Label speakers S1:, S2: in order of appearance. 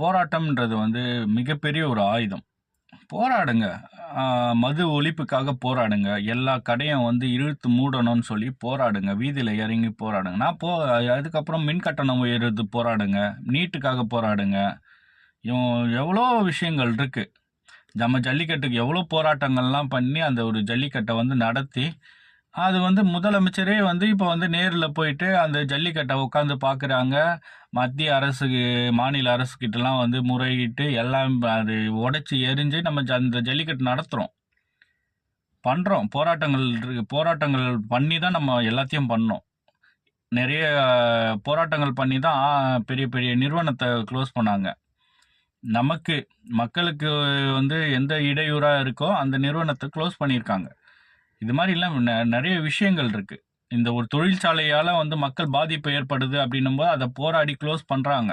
S1: போராட்டம்ன்றது வந்து மிகப்பெரிய ஒரு ஆயுதம். போராடுங்க. ஆ மது ஒழிப்புக்காக போராடுங்க. எல்லா கடையும் வந்து இழுத்து மூடணும்னு சொல்லி போராடுங்க. வீதியில இறங்கி போராடுங்க. அதுக்கப்புறம் மின் கட்டணம் உயர்றது போராடுங்க. நீட்டுக்காக போராடுங்க. எவ்வளோ விஷயங்கள் இருக்கு. நம்ம ஜல்லிக்கட்டுக்கு எவ்வளோ போராட்டங்கள்லாம் பண்ணி, அந்த ஒரு ஜல்லிக்கட்ட வந்து நடத்தி, அது வந்து முதலமைச்சரே வந்து இப்ப வந்து நேர்ல போயிட்டு அந்த ஜல்லிக்கட்ட உட்காந்து பார்க்குறாங்க. மத்திய அரசுக்கு மாநில அரசுகிட்டலாம் வந்து முறையிட்டு எல்லாம் அது உடைச்சு எறிஞ்சு நம்ம அந்த ஜல்லிக்கட்டு நடத்துறோம். பண்றோம். போராட்டங்கள் இருக்கு. போராட்டங்கள் பண்ணி தான் நம்ம எல்லாத்தையும் பண்ணோம். நெறைய போராட்டங்கள் பண்ணி தான் பெரிய பெரிய நிறுவனத்த குளோஸ் பண்ணாங்க. நமக்கு மக்களுக்கு வந்து எந்த இடையூறா இருக்கோ அந்த நிறுவனத்த குளோஸ் பண்ணியிருக்காங்க. இது மாரிலாம் நெறைய விஷயங்கள் இருக்கு. இந்த ஒரு தொழிற்சாலையால வந்து மக்கள் பாதிப்பு ஏற்படுது அப்படின்னும்போது, அத போராடி குளோஸ் பண்றாங்க.